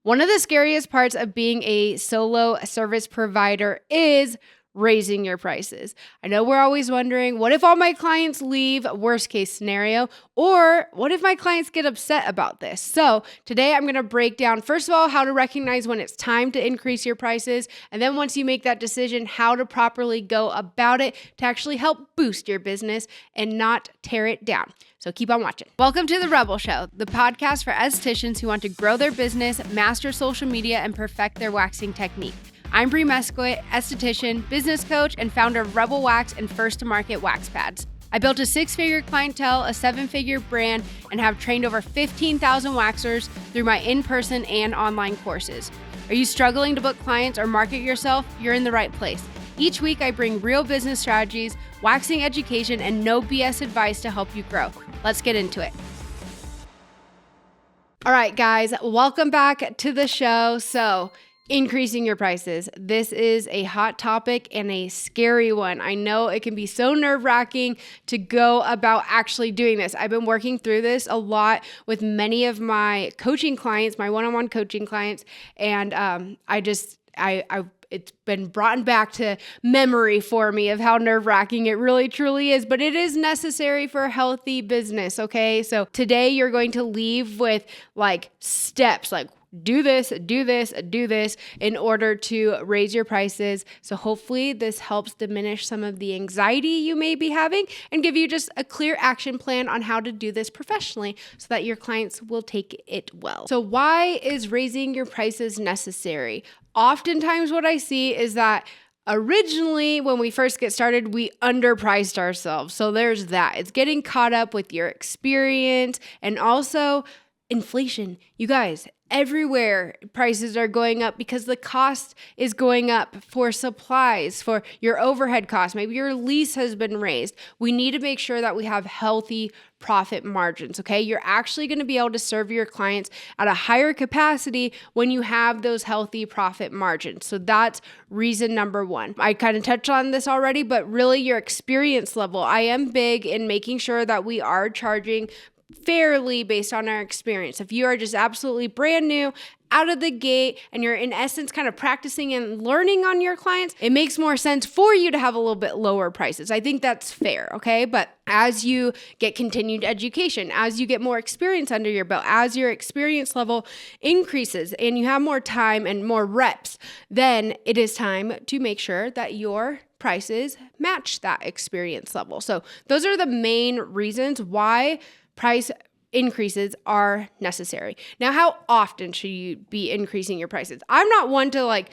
One of the scariest parts of being a solo service provider is raising your prices. I know we're always wondering, what if all my clients leave? Worst case scenario. Or what if my clients get upset about this? So today I'm going to break down, first of all, how to recognize when it's time to increase your prices. And then once you make that decision, how to properly go about it to actually help boost your business and not tear it down. So keep on watching. Welcome to The Rebel Show, the podcast for estheticians who want to grow their business, master social media, and perfect their waxing technique. I'm Bree Mesquit, esthetician, business coach, and founder of Rebel Wax and First to Market Wax Pads. I built a 6-figure clientele, a 7-figure brand, and have trained over 15,000 waxers through my in-person and online courses. Are you struggling to book clients or market yourself? You're in the right place. Each week, I bring real business strategies, waxing education, and no BS advice to help you grow. Let's get into it. All right, guys, welcome back to the show. So, increasing your prices. This is a hot topic and a scary one. I know it can be so nerve-wracking to go about actually doing this. I've been working through this a lot with many of my coaching clients, my one-on-one coaching clients, and it's been brought back to memory for me of how nerve-wracking it really truly is, but it is necessary for a healthy business, okay? So today you're going to leave with steps, do this in order to raise your prices. So hopefully this helps diminish some of the anxiety you may be having and give you just a clear action plan on how to do this professionally so that your clients will take it well. So why is raising your prices necessary? Oftentimes what I see is that originally, when we first get started, we underpriced ourselves. So there's that. It's getting caught up with your experience and also inflation. You guys, everywhere prices are going up because the cost is going up for supplies, for your overhead costs. Maybe your lease has been raised. We need to make sure that we have healthy profit margins, okay? You're actually going to be able to serve your clients at a higher capacity when you have those healthy profit margins. So that's reason number one. I kind of touched on this already, but really your experience level. I am big in making sure that we are charging fairly based on our experience. If you are just absolutely brand new out of the gate and you're in essence kind of practicing and learning on your clients, it makes more sense for you to have a little bit lower prices. I think that's fair, okay? But as you get continued education, as you get more experience under your belt, as your experience level increases and you have more time and more reps, then it is time to make sure that your prices match that experience level. So those are the main reasons why price increases are necessary. Now, how often should you be increasing your prices? I'm not one to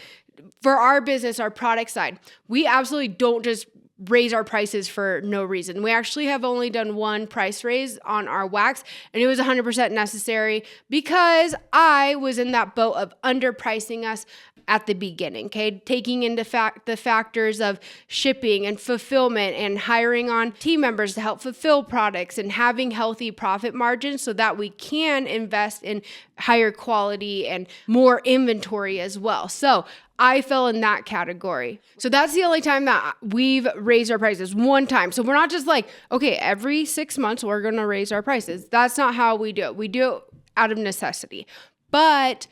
for our business, our product side, we absolutely don't just raise our prices for no reason. We actually have only done one price raise on our wax, and it was 100% necessary because I was in that boat of underpricing us at the beginning, okay? Taking into the factors of shipping and fulfillment and hiring on team members to help fulfill products and having healthy profit margins so that we can invest in higher quality and more inventory as well. So I fell in that category. So that's the only time that we've raised our prices, one time. So we're not just okay, every 6 months we're going to raise our prices. That's not how we do it. We do it out of necessity. But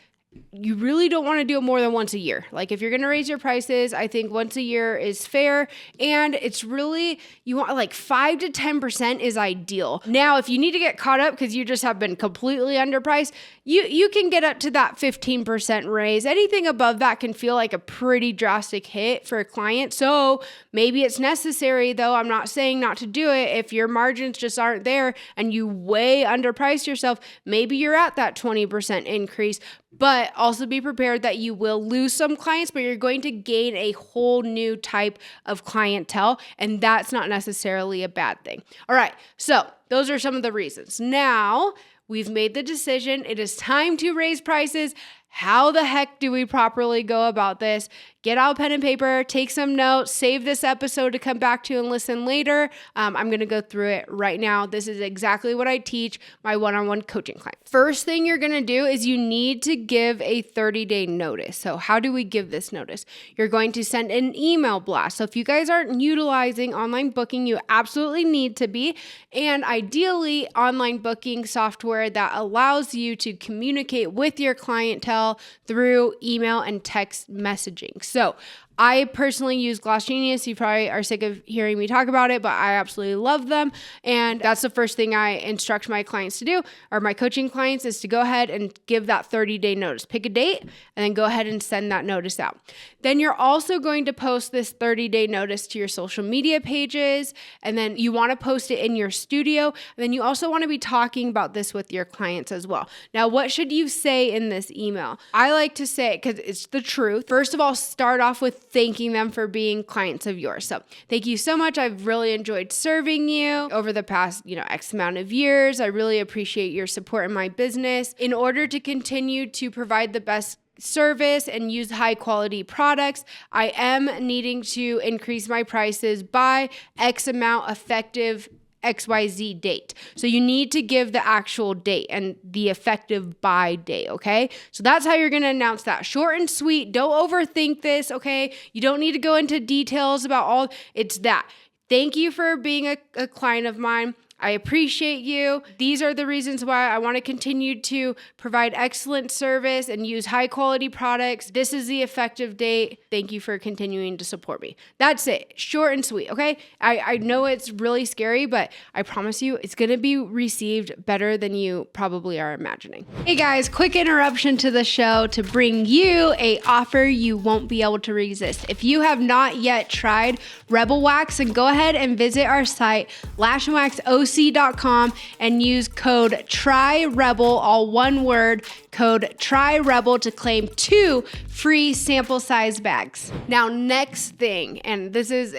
you really don't want to do it more than once a year. If you're going to raise your prices, I think once a year is fair. And it's really, you want 5 to 10% is ideal. Now, if you need to get caught up because you just have been completely underpriced, you can get up to that 15% raise. Anything above that can feel like a pretty drastic hit for a client. So maybe it's necessary, though. I'm not saying not to do it. If your margins just aren't there and you way underprice yourself, maybe you're at that 20% increase. But also be prepared that you will lose some clients, but you're going to gain a whole new type of clientele, and that's not necessarily a bad thing. All right, so those are some of the reasons. Now, we've made the decision. It is time to raise prices. How the heck do we properly go about this? Get out pen and paper, take some notes, save this episode to come back to and listen later. I'm going to go through it right now. This is exactly what I teach my one-on-one coaching clients. First thing you're going to do is you need to give a 30-day notice. So how do we give this notice? You're going to send an email blast. So if you guys aren't utilizing online booking, you absolutely need to be. And ideally, online booking software that allows you to communicate with your clientele well through email and text messaging. So I personally use Gloss Genius. You probably are sick of hearing me talk about it, but I absolutely love them. And that's the first thing I instruct my clients to do, or my coaching clients, is to go ahead and give that 30-day notice. Pick a date and then go ahead and send that notice out. Then you're also going to post this 30-day notice to your social media pages, and then you want to post it in your studio. And then you also want to be talking about this with your clients as well. Now, what should you say in this email? I like to say, because it's the truth, first of all, start off with thanking them for being clients of yours. So thank you so much. I've really enjoyed serving you over the past, X amount of years. I really appreciate your support in my business. In order to continue to provide the best service and use high quality products, I am needing to increase my prices by X amount effective XYZ date. So you need to give the actual date and the effective by date, okay? So that's how you're going to announce that. Short and sweet. Don't overthink this, okay? You don't need to go into details about it's that. Thank you for being a client of mine. I appreciate you. These are the reasons why I want to continue to provide excellent service and use high quality products. This is the effective date. Thank you for continuing to support me. That's it. Short and sweet, okay? I know it's really scary, but I promise you it's going to be received better than you probably are imagining. Hey guys, quick interruption to the show to bring you an offer you won't be able to resist. If you have not yet tried Rebel Wax, then go ahead and visit our site, lashandwaxoc.com, and use code TRYREBEL, all one word, code TRYREBEL, to claim 2 free sample size bags. Now, next thing, and this is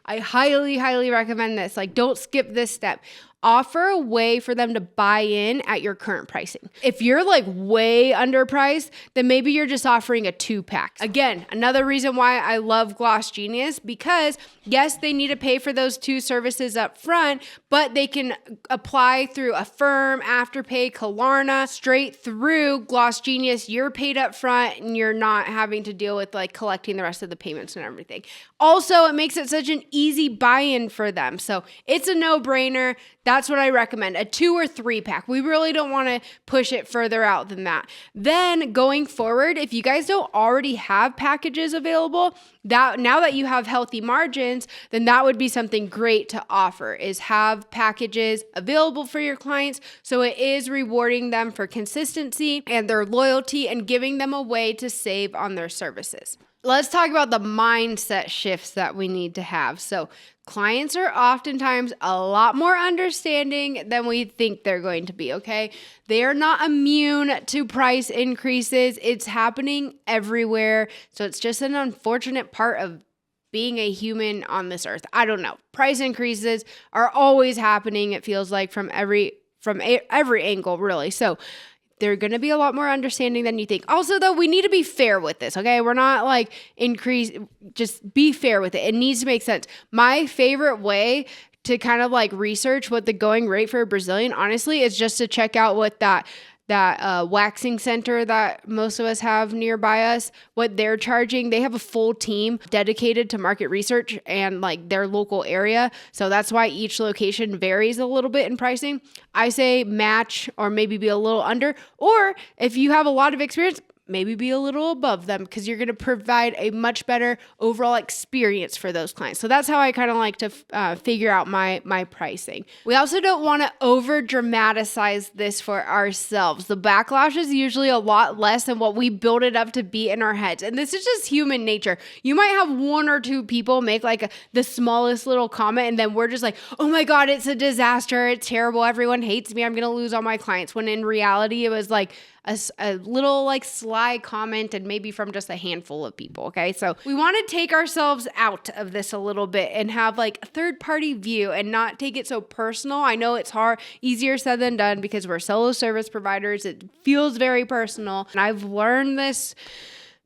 I highly, highly recommend this. Don't skip this step. Offer a way for them to buy in at your current pricing. If you're way underpriced, then maybe you're just offering a 2-pack. Again, another reason why I love Gloss Genius, because yes, they need to pay for those 2 services up front, but they can apply through Affirm, Afterpay, Klarna, straight through Gloss Genius. You're paid up front and you're not having to deal with collecting the rest of the payments and everything. Also, it makes it such an easy buy-in for them. So it's a no-brainer. That's what I recommend, a 2 or 3-pack. We really don't want to push it further out than that. Then going forward, if you guys don't already have packages available, now that you have healthy margins, then that would be something great to offer, is have packages available for your clients. So it is rewarding them for consistency and their loyalty and giving them a way to save on their services. Let's talk about the mindset shifts that we need to have. So clients are oftentimes a lot more understanding than we think they're going to be, okay? They are not immune to price increases. It's happening everywhere. So it's just an unfortunate part of being a human on this earth. I don't know. Price increases are always happening, it feels like, from every angle, really. So they're going to be a lot more understanding than you think. Also, though, we need to be fair with this, okay? We're not just be fair with it. It needs to make sense. My favorite way to kind of research what the going rate for a Brazilian, honestly, is just to check out what that waxing center that most of us have nearby us, what they're charging. They have a full team dedicated to market research and their local area. So that's why each location varies a little bit in pricing. I say match or maybe be a little under, or if you have a lot of experience, maybe be a little above them, because you're going to provide a much better overall experience for those clients. So that's how I kind of like to figure out my pricing. We also don't want to over dramatize this for ourselves. The backlash is usually a lot less than what we build it up to be in our heads. And this is just human nature. You might have 1 or 2 people make the smallest little comment, and then we're just oh my God, it's a disaster. It's terrible. Everyone hates me. I'm going to lose all my clients. When in reality, it was a little sly comment, and maybe from just a handful of people, okay? So we want to take ourselves out of this a little bit and have a third-party view and not take it so personal. I know it's easier said than done, because we're solo service providers. It feels very personal, and I've learned this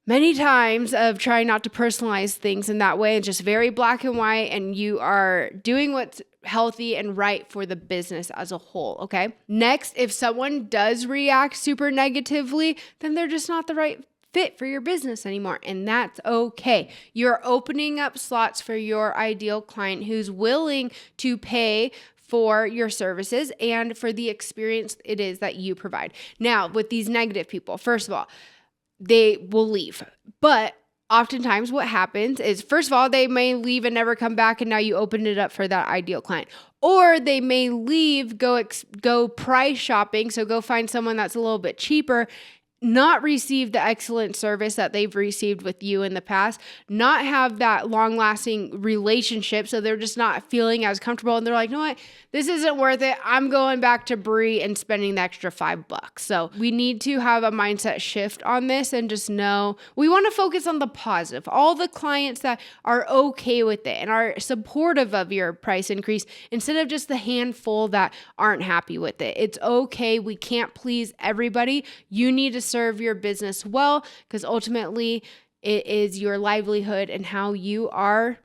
many times of trying not to personalize things in that way. It's just very black and white, and you are doing what's healthy and right for the business as a whole, okay? Next, if someone does react super negatively, then they're just not the right fit for your business anymore, and that's okay. You're opening up slots for your ideal client who's willing to pay for your services and for the experience it is that you provide. Now, with these negative people, first of all, they will leave. But oftentimes what happens is, first of all, they may leave and never come back, and now you open it up for that ideal client. Or they may leave, go price shopping, so go find someone that's a little bit cheaper, not receive the excellent service that they've received with you in the past, not have that long-lasting relationship, so they're just not feeling as comfortable, and they're like, you know what, this isn't worth it. I'm going back to Bree and spending the extra $5. So we need to have a mindset shift on this and just know we want to focus on the positive. All the clients that are okay with it and are supportive of your price increase, instead of just the handful that aren't happy with it. It's okay. We can't please everybody. You need to serve your business well, because ultimately it is your livelihood and how you are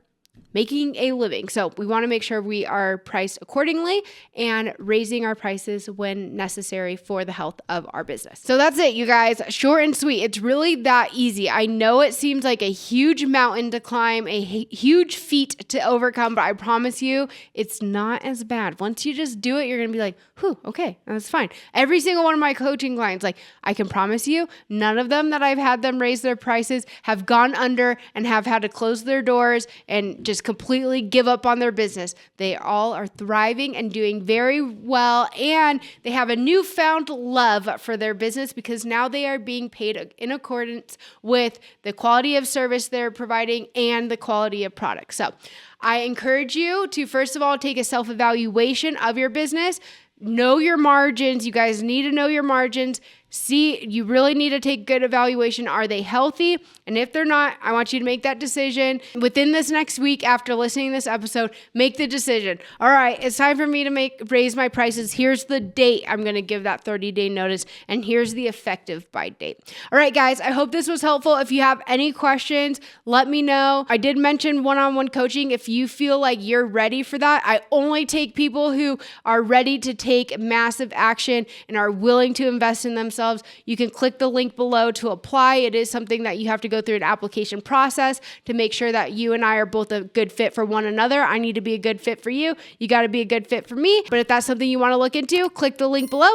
making a living. So we want to make sure we are priced accordingly and raising our prices when necessary for the health of our business. So that's it, you guys. Short and sweet. It's really that easy. I know it seems like a huge mountain to climb, a huge feat to overcome, but I promise you it's not as bad. Once you just do it, you're going to be like, whew, okay, that's fine. Every single one of my coaching clients, like, I can promise you, none of them that I've had them raise their prices have gone under and have had to close their doors and just completely give up on their business. They all are thriving and doing very well, and they have a newfound love for their business because now they are being paid in accordance with the quality of service they're providing and the quality of product. So I encourage you to, first of all, take a self-evaluation of your business. Know your margins. You guys need to know your margins. See, you really need to take good evaluation. Are they healthy? And if they're not, I want you to make that decision within this next week after listening to this episode. Make the decision. All right, it's time for me to raise my prices. Here's the date I'm going to give that 30-day notice, and here's the effective by date. All right, guys, I hope this was helpful. If you have any questions, let me know. I did mention one-on-one coaching. If you feel like you're ready for that, I only take people who are ready to take massive action and are willing to invest in themselves. You can click the link below to apply. It is something that you have to go through an application process to make sure that you and I are both a good fit for one another. I need to be a good fit for you. You got to be a good fit for me. But if that's something you want to look into, click the link below,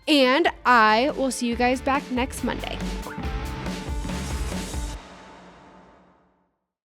and I will see you guys back next Monday.